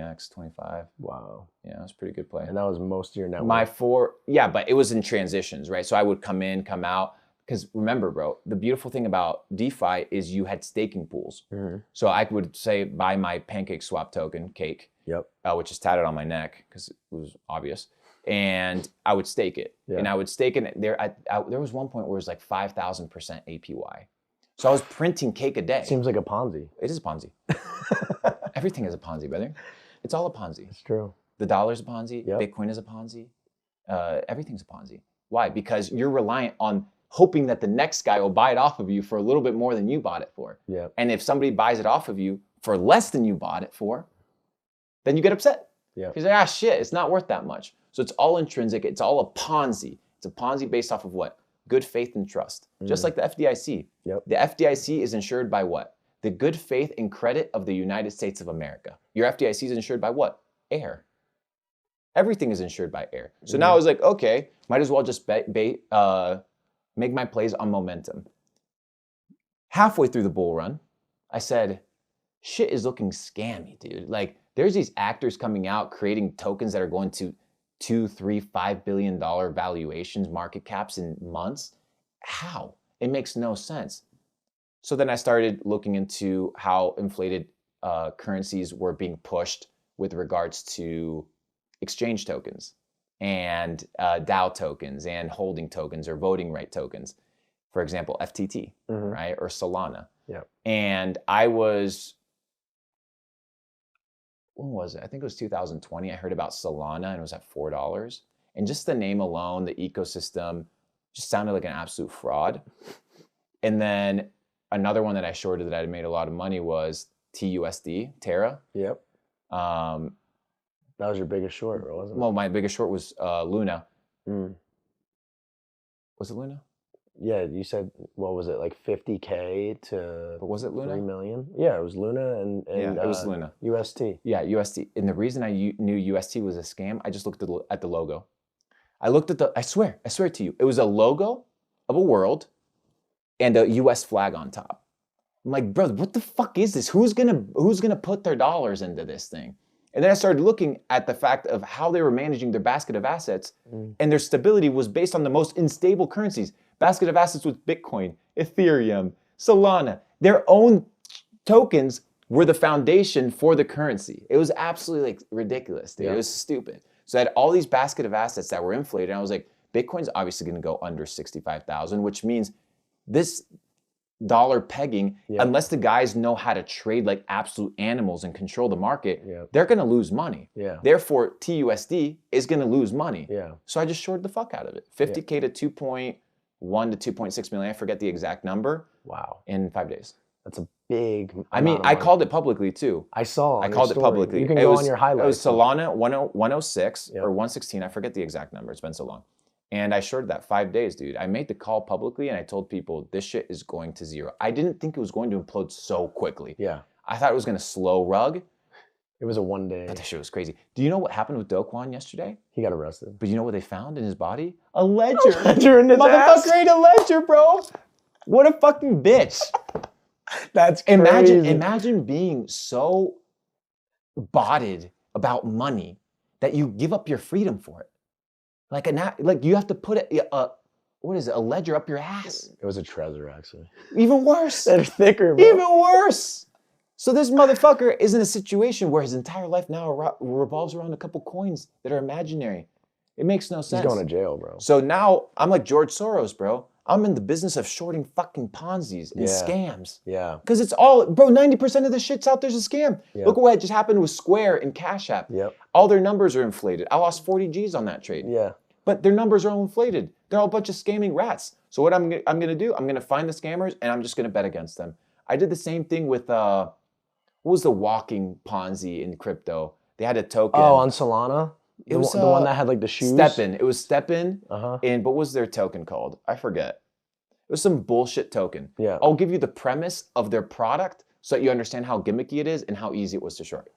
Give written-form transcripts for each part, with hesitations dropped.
20x, 25. Wow. Yeah, it was a pretty good play. And that was most of your net worth. But it was in transitions, right? So I would come in, come out. Because remember, bro, the beautiful thing about DeFi is you had staking pools. Mm-hmm. So I would say buy my Pancake Swap token, Cake, which is tatted on my neck because it was obvious. And I would stake it. Yeah. And I would stake it. There was one point where it was like 5,000% APY. So I was printing Cake a day. Seems like a Ponzi. It is a Ponzi. Everything is a Ponzi, brother. It's all a Ponzi. It's true. The dollar's a Ponzi. Yep. Bitcoin is a Ponzi. Everything's a Ponzi. Why? Because you're reliant on hoping that the next guy will buy it off of you for a little bit more than you bought it for. Yeah. And if somebody buys it off of you for less than you bought it for, then you get upset. Yeah. Because you're like, shit, it's not worth that much. So it's all intrinsic. It's all a Ponzi. It's a Ponzi based off of what? Good faith and trust. Just like the FDIC. Yep. The FDIC is insured by what? The good faith and credit of the United States of America. Your FDIC is insured by what? Air. Everything is insured by air. So now I was like, okay, might as well just make my plays on momentum. Halfway through the bull run, I said, shit is looking scammy, dude. Like, there's these actors coming out creating tokens that are going to $2, $3, $5 billion valuations, market caps in months. How? It makes no sense. So then I started looking into how inflated currencies were being pushed with regards to exchange tokens and DAO tokens and holding tokens or voting right tokens. For example, FTT, right? Or Solana. Yeah. And I was, when was it? I think it was 2020. I heard about Solana and it was at $4. And just the name alone, the ecosystem, just sounded like an absolute fraud. And then another one that I shorted that I made a lot of money was TUSD, Terra. Yep. That was your biggest short, wasn't it? Well, my biggest short was Luna. Was it Luna? Yeah, you said, what was it, like 50K to But was it Luna? 3 million? Yeah, it was Luna and yeah, it was Luna. UST. Yeah, UST. And the reason I knew UST was a scam, I just looked at the logo. I looked at I swear to you, it was a logo of a world and a US flag on top. I'm like, bro, what the fuck is this? Who's gonna put their dollars into this thing? And then I started looking at the fact of how they were managing their basket of assets, and their stability was based on the most unstable currencies. Basket of assets with Bitcoin, Ethereum, Solana. Their own tokens were the foundation for the currency. It was absolutely like ridiculous, dude. Yeah. It was stupid. So I had all these basket of assets that were inflated, and I was like, Bitcoin's obviously gonna go under 65,000, which means this dollar pegging, unless the guys know how to trade like absolute animals and control the market, they're gonna lose money. Therefore, TUSD is gonna lose money. So I just shorted the fuck out of it. 50K to 2.1 to 2.6 million, I forget the exact number. Wow. In 5 days. That's a big I mean, I called it publicly too. I saw I called it publicly. You can go on your highlights. It was Solana 106 or 116, I forget the exact number, it's been so long. And I shorted that 5 days, dude. I made the call publicly and I told people this shit is going to zero. I didn't think it was going to implode so quickly. Yeah. I thought it was going to slow rug. It was a 1 day. But that shit was crazy. Do you know what happened with Do Kwon yesterday? He got arrested. But you know what they found in his body? A ledger. A ledger in his ass. Motherfucker ate a ledger, bro. What a fucking bitch. That's crazy. Imagine being so botted about money that you give up your freedom for it. Like you have to put a ledger up your ass. It was a Trezor, actually. Even worse. They're thicker, bro. Even worse. So this motherfucker is in a situation where his entire life now revolves around a couple coins that are imaginary. It makes no sense. He's going to jail, bro. So now I'm like George Soros, bro. I'm in the business of shorting fucking Ponzi's and scams. Yeah. Because it's all, bro, 90% of the shit's out there's a scam. Yeah. Look at what just happened with Square and Cash App. Yep. All their numbers are inflated. I lost 40 G's on that trade. Yeah. But their numbers are all inflated. They're all a bunch of scamming rats. So what I'm gonna do, I'm gonna find the scammers and I'm just gonna bet against them. I did the same thing with, what was the walking Ponzi in crypto? They had a token. Oh, on Solana? It was the one that had like the shoes? Steppen. It was Steppen. And what was their token called? I forget. It was some bullshit token. Yeah. I'll give you the premise of their product so that you understand how gimmicky it is and how easy it was to short.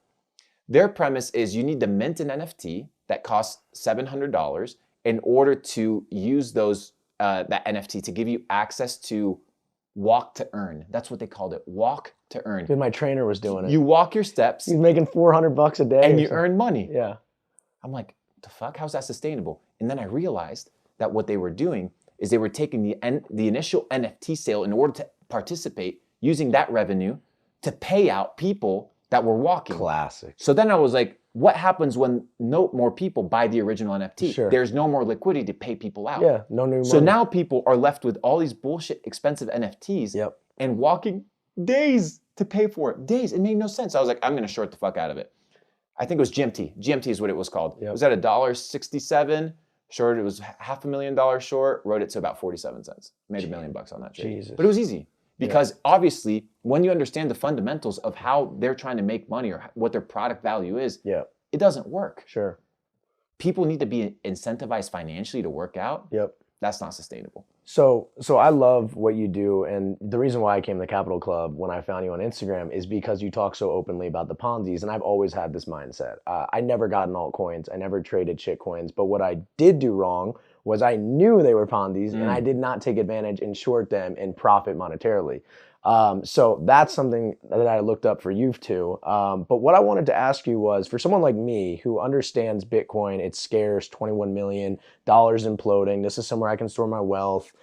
Their premise is you need to mint an NFT that costs $700 in order to use that NFT to give you access to walk to earn. That's what they called it, walk to earn. Dude, my trainer was doing it. You walk your steps He's making $400 a day. and you earn money. Yeah. I'm like, the fuck? How's that sustainable? And then I realized that what they were doing is they were taking the initial NFT sale in order to participate, using that revenue to pay out people that were walking. Classic. So then I was like, what happens when no more people buy the original NFT? Sure. There's no more liquidity to pay people out. Yeah, no new money. So now people are left with all these bullshit expensive NFTs Yep. and walking days to pay for it. Days. It made no sense. I was like, I'm going to short the fuck out of it. I think it was GMT. GMT is what it was called. Yep. It was at $1.67. Short, it was $500,000 short. Wrote it to about 47 cents. Made $1 million on that trade. Jesus. But it was easy because obviously when you understand the fundamentals of how they're trying to make money or what their product value is, it doesn't work. Sure. People need to be incentivized financially to work out. Yep. That's not sustainable. So I love what you do, and the reason why I came to Capital Club when I found you on Instagram is because you talk so openly about the Ponzi's, and I've always had this mindset. I never got in altcoins. I never traded shit coins, but what I did do wrong was I knew they were Ponzi's, and I did not take advantage and short them and profit monetarily. So that's something that I looked up for you too. But what I wanted to ask you was, for someone like me who understands Bitcoin, it's scarce, $21 million imploding. This is somewhere I can store my wealth.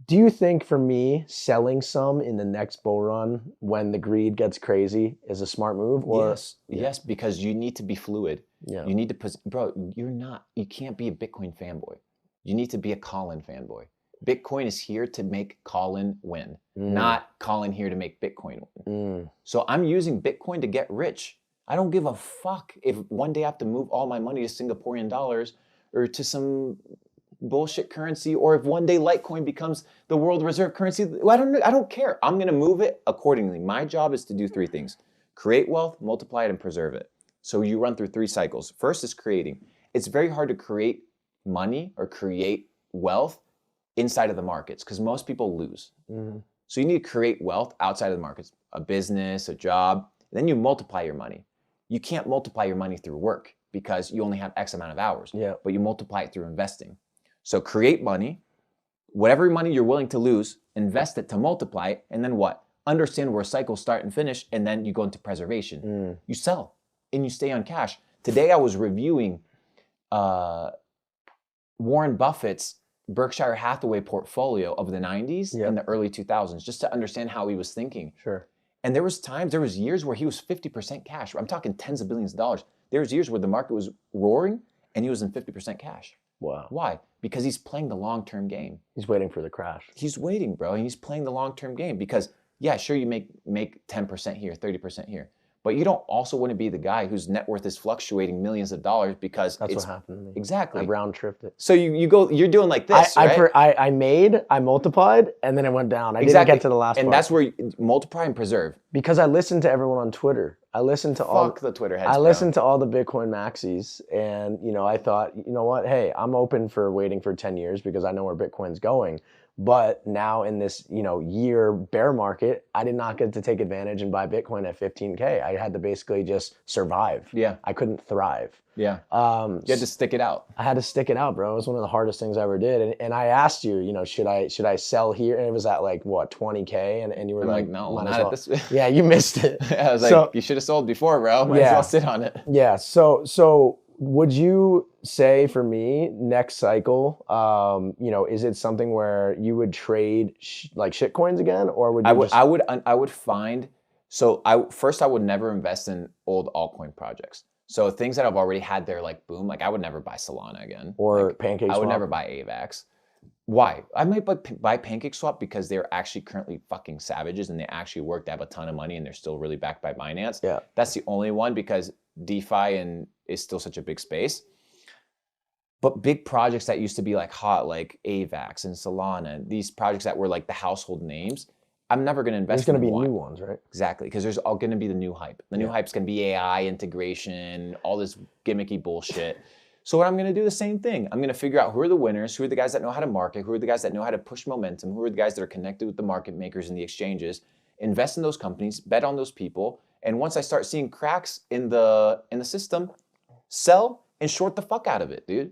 Do you think for me, selling some in the next bull run when the greed gets crazy is a smart move? Or Yes, because you need to be fluid. Yeah. You need to, bro, you can't be a Bitcoin fanboy. You need to be a Colin fanboy. Bitcoin is here to make Colin win, not Colin here to make Bitcoin win. So I'm using Bitcoin to get rich. I don't give a fuck if one day I have to move all my money to Singaporean dollars or to some bullshit currency, or if one day Litecoin becomes the world reserve currency. I don't care. I'm going to move it accordingly. My job is to do three things: create wealth, multiply it, and preserve it. So you run through three cycles. First is creating. It's very hard to create money or create wealth inside of the markets because most people lose. So you need to create wealth outside of the markets, a business, a job, and then you multiply your money. You can't multiply your money through work because you only have X amount of hours, but you multiply it through investing. So create money, whatever money you're willing to lose, invest it to multiply it, and then what? Understand where cycles start and finish, and then you go into preservation. You sell and you stay on cash. Today I was reviewing Warren Buffett's Berkshire Hathaway portfolio of the 90s and the early 2000s, just to understand how he was thinking. Sure. And there was years where he was 50% cash. I'm talking tens of billions of dollars. There was years where the market was roaring and he was in 50% cash. Wow. Why? Because he's playing the long-term game. He's waiting for the crash. He's waiting, bro. And he's playing the long-term game because, yeah, sure, you make 10% here, 30% here. But you don't also want to be the guy whose net worth is fluctuating millions of dollars because that's what happened to me. Exactly. I round tripped it. So you're doing like this, right? I multiplied, and then it went down. I didn't get to the last part. And that's where you multiply and preserve. Because I listened to everyone on Twitter. I listened to the Twitter heads. I listened to all the Bitcoin maxis, and I thought, you know what? Hey, I'm open for waiting for 10 years because I know where Bitcoin's going. But now in this, year bear market, I did not get to take advantage and buy Bitcoin at 15K. I had to basically just survive. Yeah. I couldn't thrive. Yeah. You had to stick it out. I had to stick it out, bro. It was one of the hardest things I ever did. And I asked you, should I sell here? And it was at like what, 20K? And you were like, no, not at this. Yeah, you missed it. I was like, you should have sold before, bro. Might as well sit on it. Yeah. So would you say for me next cycle, is it something where you would trade like shit coins again, or would you I would find. So I would never invest in old altcoin projects. So things that have already had their like boom, like I would never buy Solana again. Or PancakeSwap. I would never buy AVAX. Why? I might buy PancakeSwap because they're actually currently fucking savages and they actually work. They have a ton of money and they're still really backed by Binance. Yeah. That's the only one because DeFi is still such a big space. But big projects that used to be like hot, like AVAX and Solana, these projects that were like the household names, I'm never going to invest in. There's going to be new ones, right? Exactly, because there's all going to be the new hype. The new hype's going to be AI integration, all this gimmicky bullshit. So what I'm going to do the same thing. I'm going to figure out who are the winners, who are the guys that know how to market, who are the guys that know how to push momentum, who are the guys that are connected with the market makers and the exchanges, invest in those companies, bet on those people, and once I start seeing cracks in the system, sell and short the fuck out of it, dude.